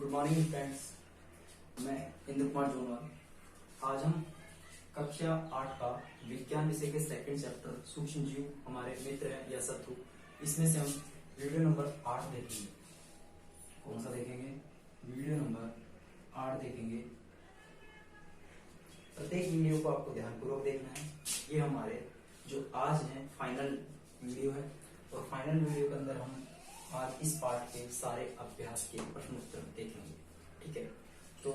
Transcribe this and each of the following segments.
Good morning friends, मैं इंद्र कुमार जोनवाल। आज हम कक्षा 8 का विज्ञान विषय के सेकंड चैप्टर सूक्ष्म जीव हमारे मित्र हैं या शत्रु, इसमें से हम वीडियो नंबर 8 देखेंगे। कौन सा देखेंगे? वीडियो नंबर 8 देखेंगे। प्रत्येक वीडियो को आपको ध्यानपूर्वक देखना है। ये हमारे जो आज है फाइनल वीडियो है, और फाइनल वीडियो के अंदर हम आज इस पार्ट के सारे अभ्यास के प्रश्न उत्तर देखेंगे। ठीक है, तो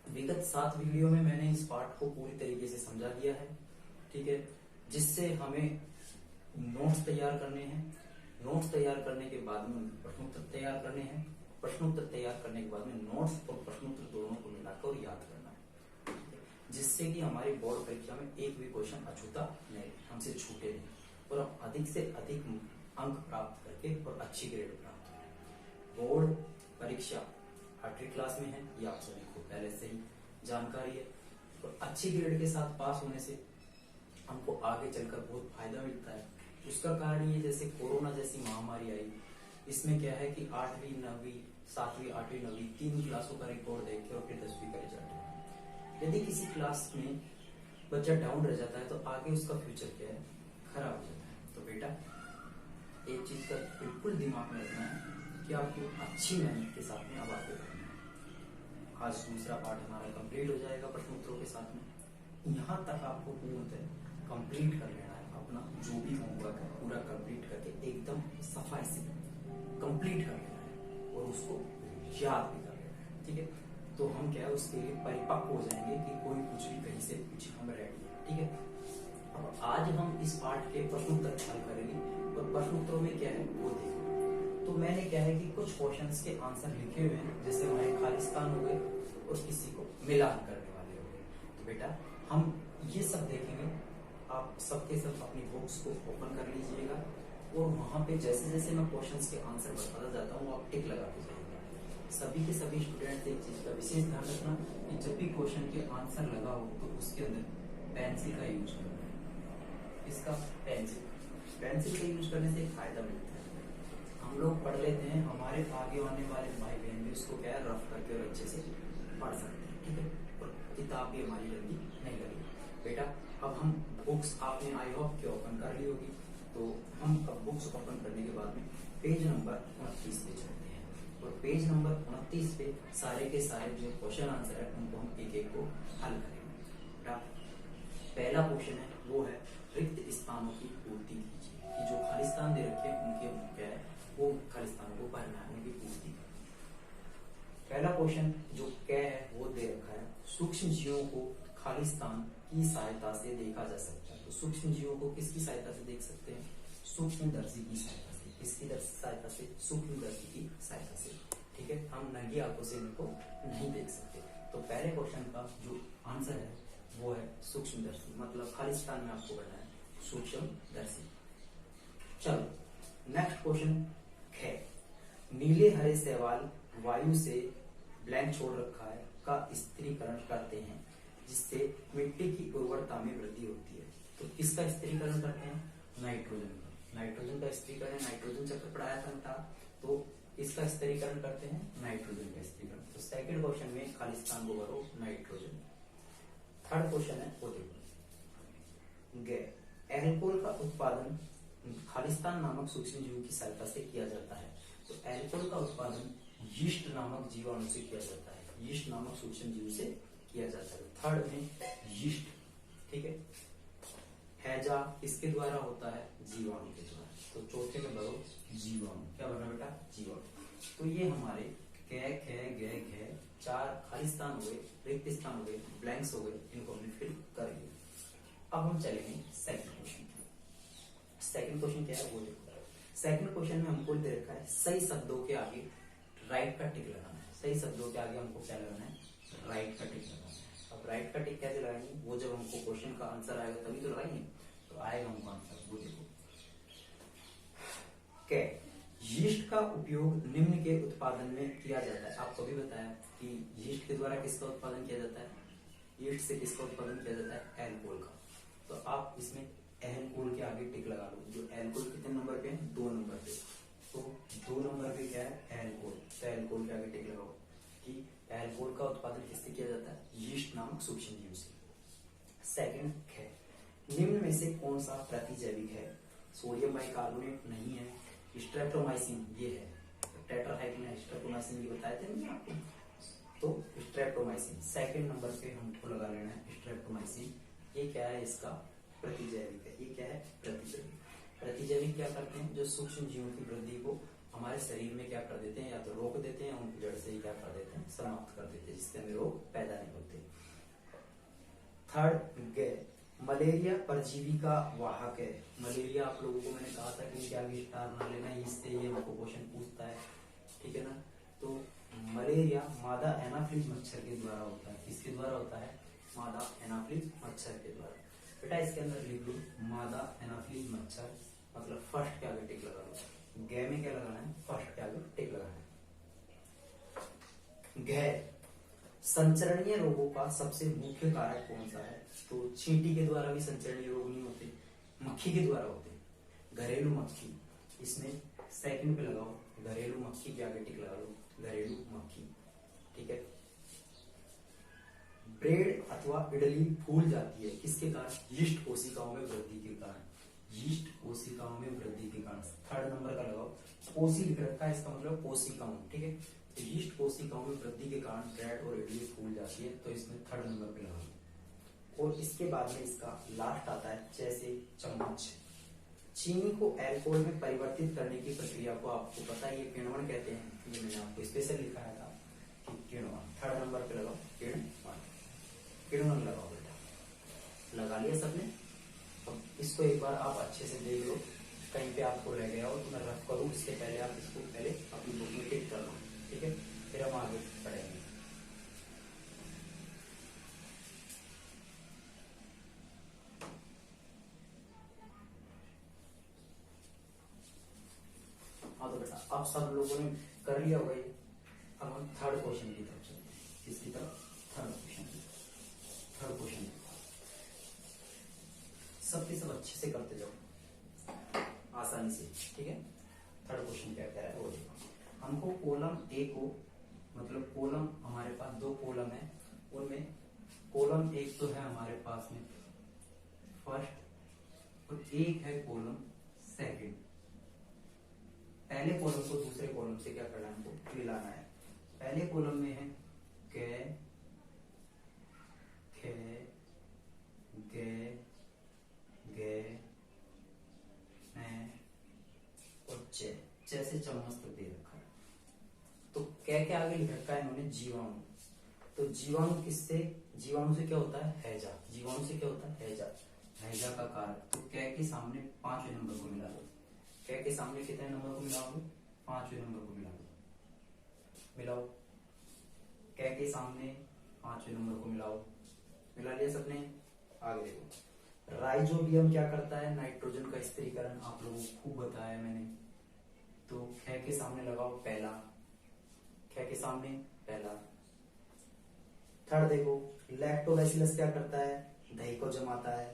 विगत 7 वीडियो में मैंने इस पार्ट को पूरी तरीके से समझा दिया है। ठीक है, जिससे हमें नोट्स तैयार करने हैं। नोट्स तैयार करने के बाद में प्रश्नोत्तर तैयार करने हैं। प्रश्नोत्तर तैयार करने के बाद में नोट्स और प्रश्नोत्तर दोनों को मिलाकर याद करना है, जिससे कि हमारी बोर्ड परीक्षा में एक भी क्वेश्चन अछूता नहीं, हमसे छूटे नहीं, और हम अधिक से अधिक अंक प्राप्त करके और अच्छी ग्रेड प्राप्त करें। बोर्ड परीक्षा 8वीं क्लास में है, ये आप सभी को पहले से ही जानकारी है। और अच्छी ग्रेड के साथ पास होने से हमको आगे चलकर बहुत फायदा मिलता है। उसका कारण ये, जैसे कोरोना जैसी महामारी आई, इसमें क्या है कि 8वीं 9वीं 7वीं 8वीं 9वीं 3 क्लासों का रिकॉर्ड देख के और फिर 10वीं का रिजल्ट, यदि किसी क्लास में बच्चा डाउन रह जाता है तो आगे उसका फ्यूचर क्या है, खराब हो जाता है। तो बेटा एक चीज का बिल्कुल दिमाग में रखना है कि आपको अच्छी मेहनत के साथ में अब आगे बढ़ना है। आज दूसरा पार्ट हमारा कंप्लीट हो जाएगा प्रश्नोत्तरों के साथ में। यहाँ तक आपको पूर्णतः कंप्लीट कर लेना है। अपना जो भी होमवर्क है पूरा कंप्लीट करके एकदम सफाई से कंप्लीट कर लेना है और उसको याद भी कर लेना है। ठीक है, तो हम क्या है उसके लिए परिपक्व हो जाएंगे कि कोई कुछ भी कहीं से पूछे, हम रेडी है। ठीक है, अब आज हम इस पार्ट के प्रश्नोत्तर हल करेंगे, और प्रश्नोत्तरों में क्या है वो देखो। तो मैंने क्या है कि कुछ क्वेश्चंस के आंसर लिखे हुए हैं, जैसे हमारे खालिस्तान हो गए और किसी को मिलान करने वाले हो गए। तो बेटा हम ये सब देखेंगे। आप सबके सब अपनी बुक्स को ओपन कर लीजिएगा, और वहां पे जैसे जैसे मैं क्वेश्चंस के आंसर बताता जाता हूँ आप टिक लगाते जाइएगा। सभी के सभी स्टूडेंट एक चीज का विशेष ध्यान रखना कि जब भी क्वेश्चन के आंसर लगा हो तो उसके अंदर पेंसिल का यूज करना है। इसका पेंसिल का यूज करने से एक फायदा मिलता है। हम लोग पढ़ लेते हैं, हमारे आगे आने वाले भाई बहन भी उसको क्या है रफ करके और अच्छे से पढ़ सकते हैं। ठीक है, और किताब भी हमारी जल्दी नहीं लगेगी। बेटा अब हम बुक्स आपने आई होप के ओपन कर ली होगी, तो हम अब बुक्स ओपन करने के बाद में पेज नंबर 29 पे चलते हैं, और पेज नंबर 29 पे सारे के सारे जो क्वेश्चन आंसर है उनको हम एक एक को हल करेंगे। बेटा पहला क्वेश्चन है वो है रिक्त स्थानों की पूर्ति कीजिए, कि जो खालिस्तान दे रखे हैं उनके क्या है वो खालिस्तानों को भरना है, उनकी पूर्ति। पहला क्वेश्चन जो क्या है वो दे रखा है, सूक्ष्म जीवों को खालिस्तान की सहायता से देखा जा सकता है। तो सूक्ष्म जीवों को किसकी सहायता से देख सकते हैं? सूक्ष्मदर्शी की सहायता से। किसकी सहायता से? सूक्ष्मदर्शी की सहायता से। ठीक है, हम नंगी आंखों से इनको नहीं देख सकते। तो पहले क्वेश्चन का जो आंसर है वो है सूक्ष्मदर्शी, मतलब खालिस्तान में आपको करना है सूक्ष्मदर्शी। चलो नेक्स्ट क्वेश्चन है, नीले हरे शैवाल वायु से ब्लैंक छोड़ रखा है का स्थिरीकरण करते हैं, जिससे मिट्टी की उर्वरता में वृद्धि होती है। तो किसका स्थिरीकरण करते हैं? नाइट्रोजन का। नाइट्रोजन का स्थिरीकरण, नाइट्रोजन चक्र पढ़ाया था, तो इसका स्थिरीकरण करते हैं नाइट्रोजन का स्थिरीकरण। तो सेकंड क्वेश्चन में खालिस्तान को भरो नाइट्रोजन। थर्ड क्वेश्चन है वो देखो, एल्कोहल का उत्पादन खालिस्तान नामक सूक्ष्म जीव की सहायता से किया जाता है। तो एल्कोहल का उत्पादन यीस्ट नामक जीवाणु से किया जाता है, यीस्ट नामक सूक्ष्म जीव से किया जाता है। थर्ड में यीस्ट। ठीक है, हैजा किसके द्वारा होता है? जीवाणु के द्वारा। तो चौथे में भरो जीवाणु। क्या भरना बेटा? जीवाणु। तो ये हमारे कै खे गे घे 4 खालिस्तान हो गए, रिक्त स्थान हो गए, ब्लैंक्स हो गए, इनको हमने फिल कर लिया। अब हम चलेंगे सेकंड क्वेश्चन। सेकंड क्वेश्चन क्या है वो देखो। सेकंड क्वेश्चन में हमको दे रखा है सही शब्दों के आगे राइट का टिक लगाना है। सही शब्दों के आगे हमको क्या लगाना है? राइट का टिक लगाना है। अब राइट का टिक कैसे लगाएंगे? वो जब हमको क्वेश्चन का आंसर आएगा तभी तो लगाएंगे। तो आएगा हमको आंसर, वो देखो। क्या यीस्ट का उपयोग निम्न के उत्पादन में किया जाता है। आपको भी बताया कि यीस्ट के द्वारा किसका उत्पादन किया जाता है? यीस्ट से किसका उत्पादन किया जाता है? एल्कोहल का। तो आप इसमें एल्कोहल के आगे टिक लगा लो। जो एल्कोहल कितने नंबर पे है? 2 नंबर पे। तो 2 नंबर पे क्या है एल्कोहल, तो एल्कोहल के आगे टिक लगाओ कि एल्कोहल का उत्पादन किससे किया जाता है, यीस्ट नामक सूक्ष्म जीव से। सेकंड है निम्न में से कौन सा प्रतिजैविक है, सोडियम बाइकार्बोनेट नहीं है, स्ट्रेप्टोमाइसिन ये है, टेट्रासाइक्लिन स्ट्रेप्टोमाइसिन ये बताए थे नहीं आपको, तो स्ट्रेप्टोमाइसिन सेकंड नंबर पे हमको लगा लेना है स्ट्रेप्टोमाइसिन। ये क्या है, इसका प्रतिजैविक है। ये क्या है, प्रतिजैविक। प्रतिजैविक क्या करते हैं, जो सूक्ष्म जीवों की वृद्धि को हमारे शरीर में क्या कर देते हैं, या तो रोक देते हैं, उनको जड़ से ही क्या कर देते हैं, समाप्त कर देते हैं, जिससे हमें रोग पैदा नहीं होते। थर्ड मलेरिया परजीवी का वाहक है। मलेरिया आप लोगों को मैंने कहा था कि क्या स्टार ना लेना, इससे ये हमको क्वेश्चन पूछता है, ठीक है ना। तो मलेरिया मादा एनाफ्लिज मच्छर के द्वारा होता है। किसके द्वारा होता है, मादा एनाफ्लिज मच्छर के द्वारा। बेटा इसके अंदर लिख लो मादा एनाफ्लिज मच्छर, मतलब फर्स्ट के आगे टिक लगा लो। गे में क्या लगाना है, फर्स्ट के आगे टिक लगाना है। घे संचरणीय रोगों का सबसे मुख्य कारक कौन सा है, तो चींटी के द्वारा भी संचरणीय रोग नहीं होते, मक्खी के द्वारा होते। घरेलू मक्खी, इसमें सेकंड पे लगाओ, घरेलू मक्खी के आगे टिक लगा लो, घरेलू मक्खी, ठीक है। ब्रेड अथवा इडली फूल जाती है किसके कारण, यीस्ट कोशिकाओं में वृद्धि के कारण, यीस्ट कोशिकाओं में वृद्धि के कारण। थर्ड नंबर का लगाओ, कोशी लिख रखा है, इसका मतलब कोशिकाओं, ठीक है। तो यीस्ट कोशिकाओं में वृद्धि के कारण ब्रेड और इडली फूल जाती है, तो इसमें थर्ड नंबर पे लगाओ। और इसके बाद में इसका लास्ट आता है जैसे चम्मच। चीनी को अल्कोहल में परिवर्तित करने की प्रक्रिया को आपको पता है, ये किण्वन कहते हैं, ये मैंने आपको स्पेशल लिखा था कि किण्वन। थर्ड नंबर पे लगाओ किण्वन, किण्वन लगाओ बेटा, लगा लिया सबने। अब इसको एक बार आप अच्छे से देख लो, कहीं पे आपको रह गया हो तो मैं रफ करूँ, इसके पहले आप इसको पहले अपनी बुक में टिक कर लो, ठीक है, फिर हम आगे पढ़ेंगे। हाँ तो बेटा अब सब लोगों ने कर लिया होगा ये। अब हम थर्ड क्वेश्चन की तरफ चलते हैं, किसकी तरफ, थर्ड क्वेश्चन। थर्ड क्वेश्चन सबके सब अच्छे से करते जाओ आसानी से, ठीक है। थर्ड क्वेश्चन क्या कह रहा है वो देखो। हमको कॉलम ए को, मतलब कॉलम हमारे पास दो कॉलम है, उनमें कॉलम एक तो है हमारे पास में फर्स्ट, और एक है कॉलम सेकंड। पहले कॉलम को दूसरे कॉलम से क्या करना है, हमको मिलाना है। पहले कॉलम में है कै, खे, गे, गे, और जैसे चम्मच तक दे रखा है। तो क्या क्या आगे लिख रखा है इन्होंने, जीवाणु। तो जीवाणु किससे, जीवाणु से क्या होता है, हैजा। जीवाणु से क्या होता है, हैजा, हैजा का कारक। तो क्या के सामने 5वें नंबर को मिला लो। क्या के सामने कितने नंबर को मिलाओगे, 5वें नंबर को मिला लो, मिलाओ। क्या के सामने 5वें नंबर को मिलाओ, मिला लिया सबने। आगे देखो, राइजोबियम क्या करता है, नाइट्रोजन का स्थिरीकरण, आप लोगों को खूब बताया मैंने। तो ख के सामने लगाओ पहला, ख के सामने पहला। थर्ड देखो, लैक्टोबैसिलस क्या करता है, दही को जमाता है,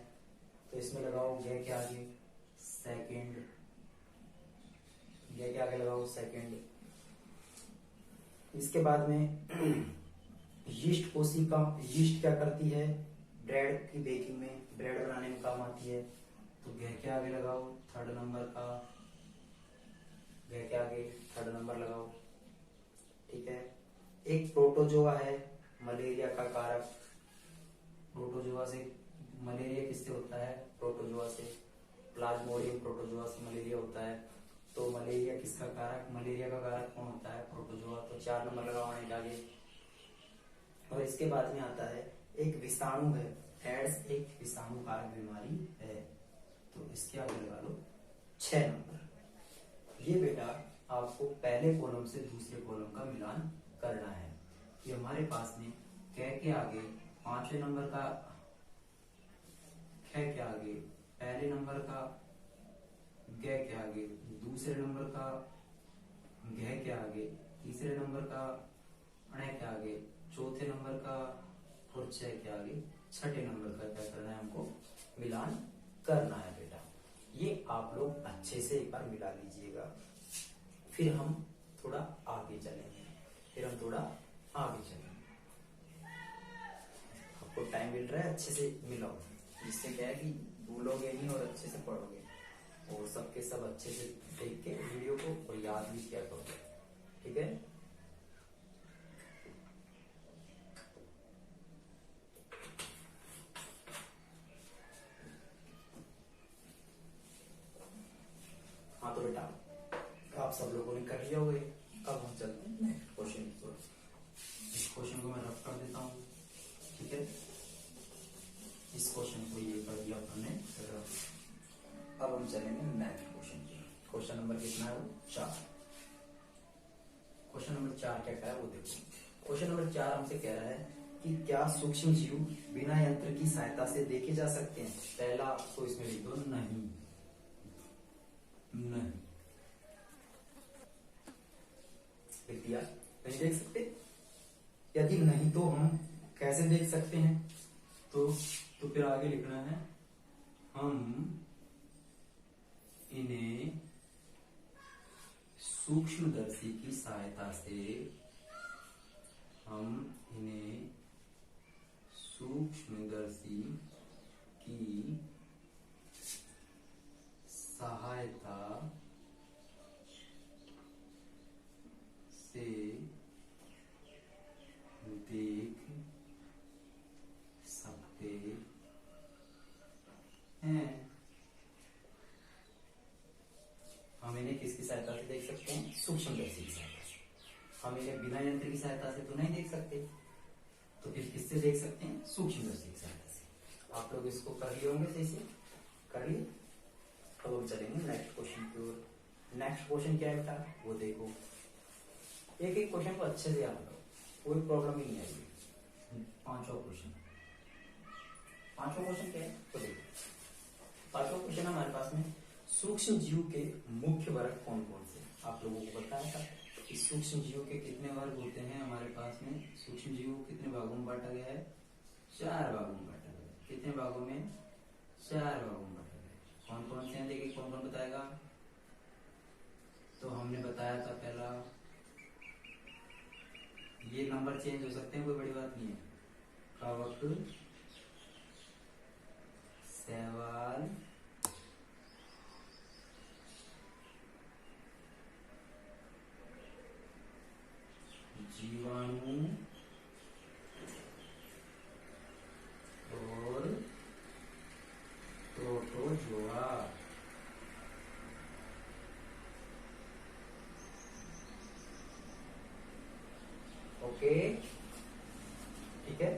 तो इसमें लगाओ गे के आगे सेकंड, गे के आगे लगाओ सेकंड। इसके बाद में यीस्ट कोशिका, यीस्ट क्या करती है, ब्रेड की बेकिंग में, ब्रेड बनाने में काम आती है, तो गे के आगे लगाओ थर्ड नंबर का, गे के आगे थर्ड नंबर लगाओ, ठीक है। एक प्रोटोजोआ है, मलेरिया का कारक। प्रोटोजोआ से मलेरिया किससे होता है, प्रोटोजोआ से, प्लाज्मोडियम प्रोटोजोआ से मलेरिया होता है। तो मलेरिया किसका कारक, मलेरिया का कारक कौन होता है, प्रोटोजोआ। तो 4 नंबर लगाने के आगे। और इसके बाद में आता है एक विषाणु है, एड्स एक विषाणु कारक बीमारी है, तो इसके आगे लगा लो 6 नंबर। ये बेटा आपको पहले कॉलम से दूसरे कॉलम का मिलान करना है। कि हमारे पास में कै के आगे 5वें नंबर का, ख के आगे पहले नंबर का, गे के आगे दूसरे नंबर का, घे के आगे तीसरे नंबर का, अणे के आगे चौथे नंबर का, और 6 के आगे छठे नंबर का क्या करना है, हमको मिलान करना है बेटा। ये आप लोग अच्छे से एक बार मिला लीजिएगा। फिर हम थोड़ा आगे चलेंगे, आपको टाइम मिल रहा है, अच्छे से मिलाओ, जिससे क्या है कि भूलोगे नहीं और अच्छे से पढ़ोगे, और सबके सब अच्छे से देख के वीडियो को और याद भी किया करो, ठीक है। हाँ तो बेटा आप सब लोगों ने कर लिया होगा, अब हम चलते हैं नेक्स्ट क्वेश्चन की ओर। इस क्वेश्चन को मैं रफ कर देता हूँ, ठीक है। इस क्वेश्चन को ये कर दिया हमने रफ। अब हम चलेंगे नेक्स्ट क्वेश्चन की। क्वेश्चन नंबर कितना है? 4। क्वेश्चन नंबर 4 क्या कह रहा है वो देखो। क्वेश्चन नंबर 4 हमसे कह रहा है कि क्या सूक्ष्म जीव बिना यंत्र की सहायता से देखे जा सकते हैं? पहला तो इसमें लिख दो नहीं, लिख दिया, नहीं देख सकते। यदि नहीं तो हम कैसे देख सकते हैं? तो फिर आगे लिखना है हम इन्हें सूक्ष्मदर्शी की सहायता से, हम इन्हें सूक्ष्मदर्शी की सहायता से देख सकते हैं। हम इन्हें किसकी सहायता से देख सकते हैं? सूक्ष्मदर्शी की सहायता से। हम इन्हें बिना यंत्र की सहायता से तो नहीं देख सकते, तो फिर किससे देख सकते हैं? सूक्ष्मदर्शी की सहायता से। आप लोग इसको कर लिए होंगे, सही से कर लिए। अब हम चलेंगे नेक्स्ट क्वेश्चन की ओर। नेक्स्ट क्वेश्चन क्या है बेटा वो देखो। एक एक क्वेश्चन को अच्छे से याद करो, कोई प्रॉब्लम ही नहीं आएगी। पांचवा क्वेश्चन क्या है तो देखो। पांचवा क्वेश्चन हमारे पास में सूक्ष्म जीव के मुख्य वर्ग कौन कौन से? आप लोगों को बताया था कि सूक्ष्म जीव के कितने वर्ग होते हैं हमारे पास में। सूक्ष्म जीव कितने भागों में बांटा गया है? 4 भागों में बांटा गया है। कितने भागों में? 4 भागों में बांटा गया है। कौन कौन से हैं देखिए, कौन कौन बताएगा? तो हमने बताया था पहला, ये नंबर चेंज हो सकते हैं, कोई बड़ी बात नहीं है। कवक, शैवाल, जीवाणु और प्रोटोजोआ। ओके ठीक है,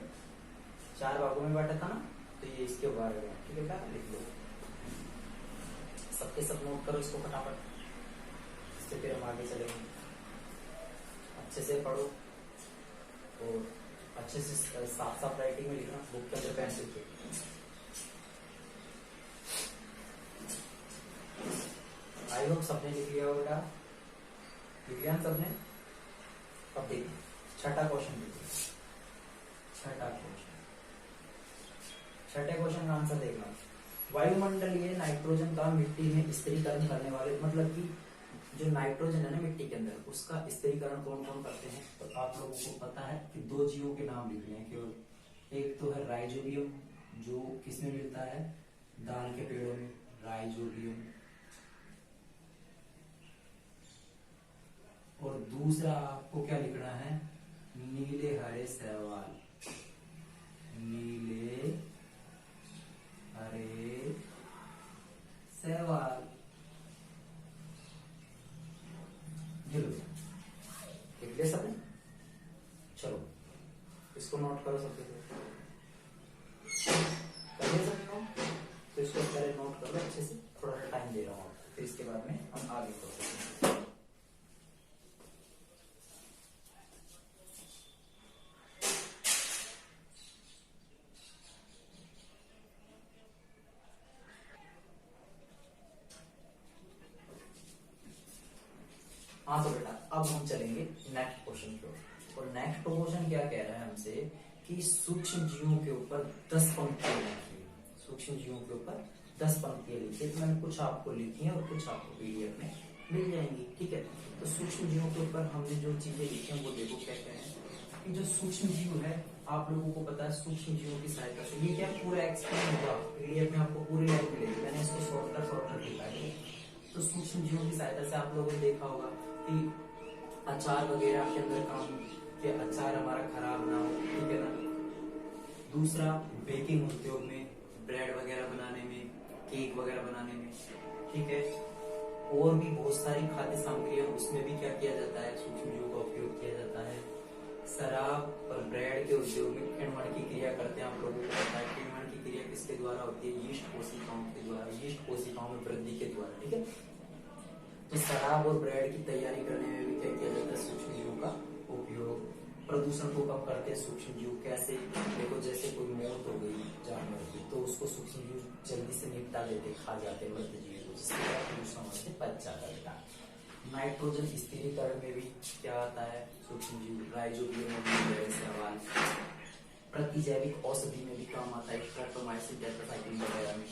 4 भागों में बांटा था ना, तो ये इसके वर्ग है, ठीक है बेटा, लिख लो। सबके सब नोट करो इसको फटाफट, इससे फिर हम आगे चलेंगे। अच्छे से पढ़ो और अच्छे से साफ साफ राइटिंग में लिखना, बुक के अंदर पेंसिल के। आई होप सबने लिख लिया होगा बेटा, लिख लिया सबने। अब देखिए छठा क्वेश्चन देखिए। छठे क्वेश्चन का आंसर देखना। वायुमंडलीय नाइट्रोजन का मिट्टी में स्थिरीकरण करने वाले, मतलब कि जो नाइट्रोजन है ना मिट्टी के अंदर, उसका स्थिरीकरण कौन कौन करते हैं? तो आप लोगों को पता है कि 2 जीवों के नाम लिखने हैं केवल। एक तो है राइजोबियम, जो किसमें मिलता है? दाल के पेड़ों में, राइजोबियम। और दूसरा आपको क्या लिखना है? नीले हरे शैवाल, नीले हरे शैवाल। लिख लिया सबने? चलो इसको नोट करो सबके कर लिया सबने नोट? तो इसको पहले नोट कर लो अच्छे से, थोड़ा सा टाइम दे रहा हूँ आपको, फिर इसके बाद में हम आगे कर सकते हैं। हाँ तो बेटा अब हम चलेंगे नेक्स्ट क्वेश्चन की ओर। और नेक्स्ट क्वेश्चन क्या कह रहा है हमसे कि सूक्ष्म जीवों के ऊपर 10 पंक्तियां लिखिए। सूक्ष्म जीवों के ऊपर 10 पंक्तियां लिखिए। तो मैंने कुछ आपको लिखी है और कुछ आपको पीडीएफ में मिल जाएंगी। ठीक है, तो सूक्ष्म जीवों के ऊपर हमने जो चीजें लिखी हैं वो देखो क्या क्या है कि जो सूक्ष्म जीव है आप लोगों को पता है सूक्ष्म जीवों की सहायता से ये क्या पूरा एक्सप्लेन होगा पीडीएफ में, आपको पूरी लाइन मिलेगी, मैंने इसको शॉर्टकट लिखा है। तो सूक्ष्म जीवों की सहायता से आप लोगों ने देखा होगा कि अचार वगैरह के अंदर काम कि अचार हमारा खराब ना हो, ठीक है ना। दूसरा बेकिंग उद्योग में, ब्रेड वगैरह बनाने में, केक वगैरह बनाने में, ठीक है। और भी बहुत सारी खाद्य सामग्रियां उसमें भी क्या किया जाता है, सूक्ष्म जीवों का उपयोग किया जाता है। शराब और ब्रेड के उद्योग में किण्वन की क्रिया करते हैं, आप लोगों को पता है किण्वन की क्रिया किसके द्वारा होती है, यीस्ट कोशिकाओं के द्वारा, यीस्ट कोशिकाओं में वृद्धि के द्वारा, ठीक है। तो शराब और ब्रेड की तैयारी करने में भी क्या किया जाता है, सूक्ष्म जीवों का उपयोग। प्रदूषण को कम करते हैं सूक्ष्म जीव, कैसे, देखो जैसे कोई मौत हो गई जानवर की तो उसको सूक्ष्म जीव जल्दी से निपटा देते, खा जाते मृत जीव को, जिससे प्रदूषण से बच जाता है। नाइट्रोजन स्थिरीकरण में भी क्या आता है, सूक्ष्म जीव, राइजोबियम सवाल। प्रतिजैविक औषधि में भी काम आता है, स्ट्रेप्टोमाइसिन, टेट्रासाइक्लिन वगैरह में।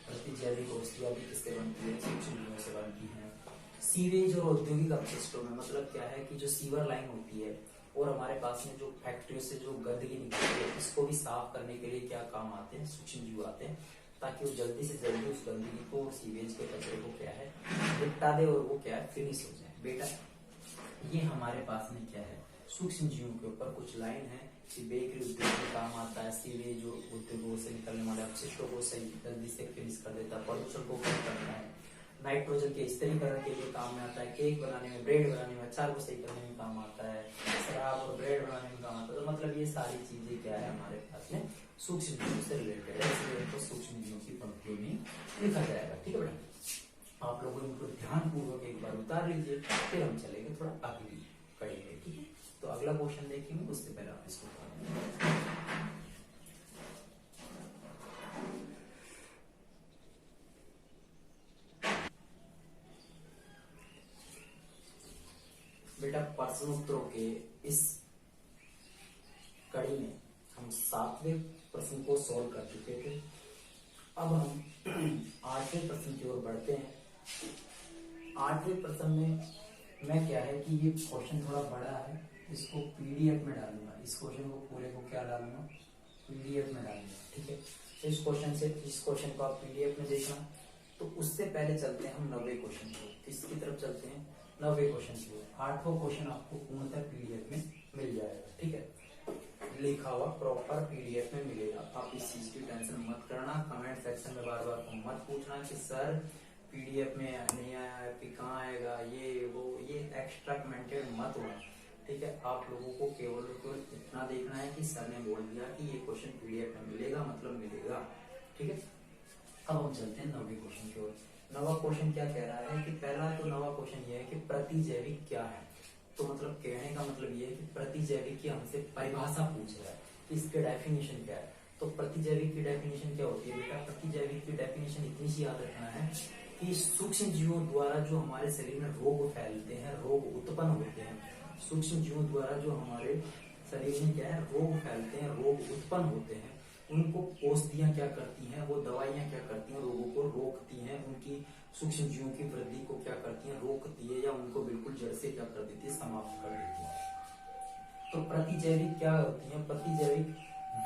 प्रतिजैविक औषधियां भी किससे बनती है, सूक्ष्म जीवों से बनती है। सीवेज और औद्योगिक अपशिष्टों में मतलब क्या है कि जो सीवर लाइन होती है और हमारे पास में जो फैक्ट्रियों से जो गंदगी निकलती है इसको भी साफ करने के लिए क्या काम आते हैं, सूक्ष्म जीव आते हैं, ताकि वो जल्दी से जल्दी उस गंदगी को, सीवेज के कचरे को क्या है निपटा दे और वो क्या है फिनिश हो जाए। बेटा ये हमारे पास में क्या है, सूक्ष्म जीवों के ऊपर कुछ लाइन है कि बेकरी उद्योग में काम आता है, सीवेज उद्योगों से निकलने वाले अपशिष्टों को सही जल्दी से फिनिश कर देता है, प्रदूषण को कम करता है। नाइट्रोजन के स्थिरीकरण के लिए काम में आता है, केक बनाने में, ब्रेड बनाने में, अचार को सही करने में काम आता है, शराब और ब्रेड बनाने में काम आता है। तो मतलब ये सारी चीजें क्या है हमारे पास में सूक्ष्म जीवों से रिलेटेड है, इसलिए इनको सूक्ष्म जीवों की पंक्तियों में लिखा जाएगा। ठीक है बेटा, आप लोगों इनको ध्यान पूर्वक एक बार उतार लीजिए, फिर हम चलेंगे थोड़ा अगली कड़ी में। ठीक है, तो अगला क्वेश्चन देखेंगे, उससे पहले आप इसको बेटा प्रश्नोत्तरों के इस कड़ी में हम 7वें प्रश्न को सॉल्व कर चुके थे। अब हम 8वें प्रश्न की ओर बढ़ते हैं। 8वें प्रश्न में मैं क्या है कि ये क्वेश्चन थोड़ा बड़ा है, इसको पीडीएफ में डालूंगा, इस क्वेश्चन को पूरे को क्या डालूंगा, पीडीएफ में डालूंगा। ठीक है, तो इस क्वेश्चन को आप पीडीएफ में देखना। तो उससे पहले चलते हैं हम 90 क्वेश्चन की, किसकी तरफ चलते हैं, 90 क्वेश्चन की ओर। 8वां क्वेश्चन आपको पूर्णतः पीडीएफ में मिल जाएगा। ठीक है, लिखा हुआ प्रॉपर पीडीएफ में मिलेगा, आप इस चीज की टेंशन मत करना। कमेंट सेक्शन में बार बार मत पूछना कि सर पीडीएफ में नहीं आया है, कहाँ आएगा, ये वो, ये एक्स्ट्रा कमेंटेड मत होना। ठीक है, आप लोगों को केवल इतना देखना है कि सर ने बोल दिया कि ये क्वेश्चन पीडीएफ में मिलेगा, मतलब मिलेगा। ठीक है, अब हम चलते हैं 90 क्वेश्चन की ओर। 9वां क्वेश्चन क्या कह रहा है कि पहला तो 9वां क्वेश्चन ये है कि प्रतिजैविक क्या है। तो मतलब कहने का मतलब ये है कि प्रतिजैविक की हमसे परिभाषा पूछ रहा है कि इसके डेफिनेशन क्या है। तो प्रतिजैविक की डेफिनेशन क्या होती है बेटा, प्रतिजैविक की डेफिनेशन इतनी सी याद रखना है कि सूक्ष्म जीवों द्वारा जो हमारे शरीर में रोग फैलते हैं, रोग उत्पन्न होते हैं, सूक्ष्म जीवों द्वारा जो हमारे शरीर में क्या है रोग फैलते हैं, रोग उत्पन्न होते हैं, उनको औषधियां क्या करती हैं, वो दवाइयां क्या करती हैं, रोगों को रोकती हैं, उनकी सूक्ष्म जीवों की वृद्धि को क्या करती हैं, रोकती है, या उनको बिल्कुल जड़ से क्या कर देती है, समाप्त कर देती है। तो प्रतिजैविक क्या होती है, प्रतिजैविक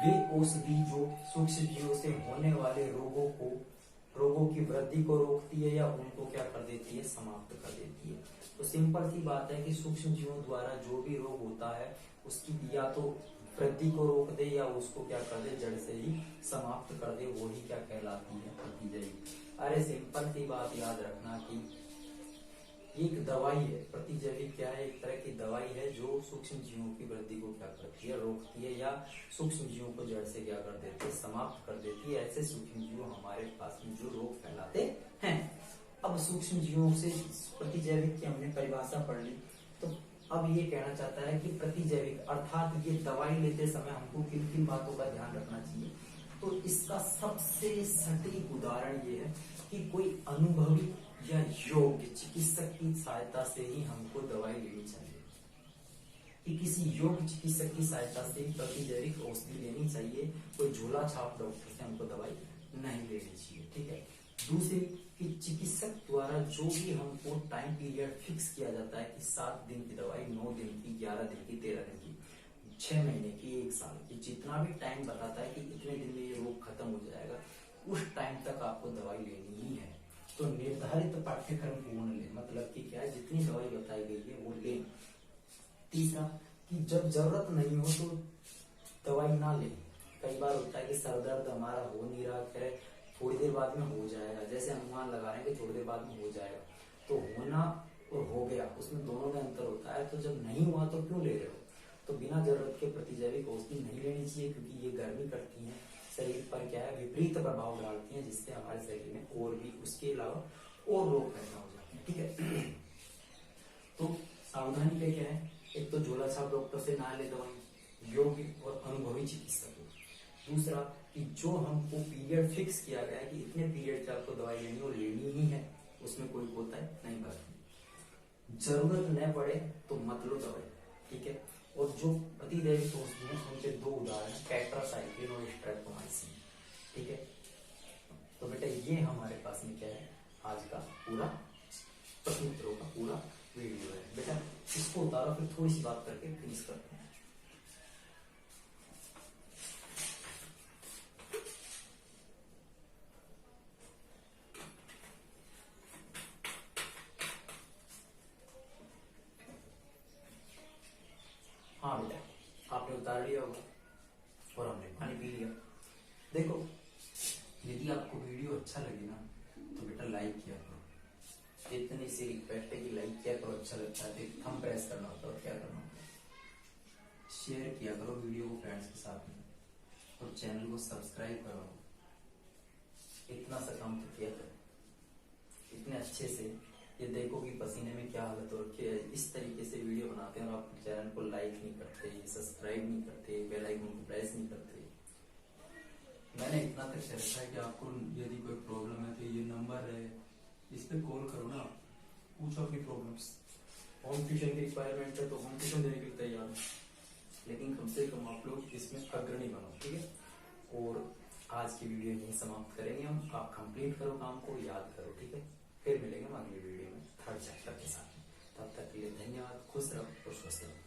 वे औषधि जो सूक्ष्म जीवों से होने वाले रोगों की वृद्धि को रोकती है या उनको क्या कर देती है, समाप्त कर देती है। तो सिंपल सी बात है कि सूक्ष्म जीवों द्वारा जो भी रोग होता है उसकी या तो वृद्धि को रोक दे या उसको क्या कर दे, जड़ से ही समाप्त कर दे, वो ही क्या कहलाती है, प्रतिजैविक। अरे सिंपल सी बात याद रखना कि एक दवाई है, प्रतिजैविक क्या है, एक तरह की दवाई है जो सूक्ष्म जीवों की वृद्धि को क्या करती है, रोकती है, या सूक्ष्म जीवों को जड़ से क्या कर देती है, समाप्त कर देती है। ऐसे सूक्ष्म जीव हमारे पास में जो रोग फैलाते हैं। अब सूक्ष्म जीवों से प्रतिजैविक की हमने परिभाषा पढ़ ली, तो अब ये कहना चाहता है कि प्रतिजैविक अर्थात ये दवाई लेते समय हमको किन किन बातों का ध्यान रखना चाहिए। तो इसका सबसे सटीक उदाहरण ये है कि कोई अनुभवी या योग्य चिकित्सक की सहायता से ही हमको दवाई लेनी चाहिए, कि किसी योग्य चिकित्सक की सहायता से प्रतिजैविक औषधि लेनी चाहिए, कोई झोला छाप डॉक्टर से हमको दवाई नहीं लेनी चाहिए। ठीक है, दूसरी कि चिकित्सक द्वारा जो भी हमको टाइम पीरियड फिक्स किया जाता है कि 7 दिन की दवाई, 9 दिन की, 11 दिन की, 13 दिन की, 6 महीने की, 1 साल की, जितना भी टाइम बताता है कि इतने दिन में ये रोग खत्म हो जाएगा, उस टाइम तक आपको दवाई लेनी ही है। तो निर्धारित पाठ्यक्रम पूर्ण ले, मतलब कि क्या है, जितनी दवाई बताई गई है वो ले। तीसरा कि जब जरूरत नहीं हो तो दवाई ना ले। कई बार होता है कि सर दर्द हमारा हो नहीं रहा, कह रहे थोड़ी देर बाद में हो जाएगा, जैसे अनुमान लगा रहे हैं कि थोड़ी देर बाद में हो जाएगा, तो होना और हो गया उसमें दोनों में अंतर होता है। तो जब नहीं हुआ तो क्यों ले रहे हो? तो बिना जरूरत के प्रतिजैविक औषधि नहीं लेनी चाहिए, क्योंकि ये गर्मी करती है शरीर पर, क्या है, विपरीत प्रभाव डालती है, जिससे हमारे शरीर में और भी उसके अलावा और रोग पैदा हो जाते हैं। ठीक है, तो सावधानी पे क्या है, एक तो झोला छाप डॉक्टर से ना ले दवाई, योग्य और अनुभवी चिकित्सक हो। दूसरा कि जो हमको पीरियड फिक्स किया गया है कि इतने पीरियड से आपको दवाई लेनी और लेनी ही है, उसमें कोई कोताही नहीं बरतनी। जरूरत न पड़े तो मत लो दवाई। ठीक है, और जो प्रतिजैविक औषधि है उनके 2 उदाहरण, टेट्रासाइक्लिन और स्ट्रेप्टोमाइसिन। ठीक है, तो बेटा ये हमारे पास में क्या है, आज का पूरा प्रश्न उत्तरों का पूरा वीडियो है। बेटा इसको उतारो, फिर थोड़ी सी बात करके फिनिश करते हैं। हाँ बेटा, आपने उतार लिया होगा और हमने पानी पी लिया। देखो, यदि आपको वीडियो अच्छा लगे ना तो बेटा लाइक किया करो। इतनी सी रिक्वेस्ट है कि लाइक किया करो, अच्छा लगता है तो थंब प्रेस करना होता है और क्या करना होता है, शेयर किया करो वीडियो को फ्रेंड्स के साथ में, और चैनल को सब्सक्राइब करो। इतना सा काम तो किया करो इतने अच्छे से। ये देखो कि पसीने में क्या हालत हो रखी है, इस तरीके से वीडियो बनाते हैं और आप चैनल को लाइक नहीं करते, सब्सक्राइब नहीं करते, बेल आइकन को प्रेस नहीं करते। मैंने इतना तक कह रखा है कि आपको यदि कोई प्रॉब्लम है तो ये नंबर है, इस पे कॉल करो ना, पूछो अपनी प्रॉब्लम्स। होम ट्यूशन की रिक्वायरमेंट है तो होम ट्यूशन देने के लिए तैयार है, लेकिन कम से कम आप लोग इसमें अग्रणी बनो। ठीक है, और आज की वीडियो यही समाप्त करेंगे हम। आप कंप्लीट करो काम को, याद करो। ठीक है, फिर मिलेंगे हम अगली वीडियो में 3rd चैप्टर के साथ। तब तक के लिए धन्यवाद, खुश रहो और स्वस्थ रहो।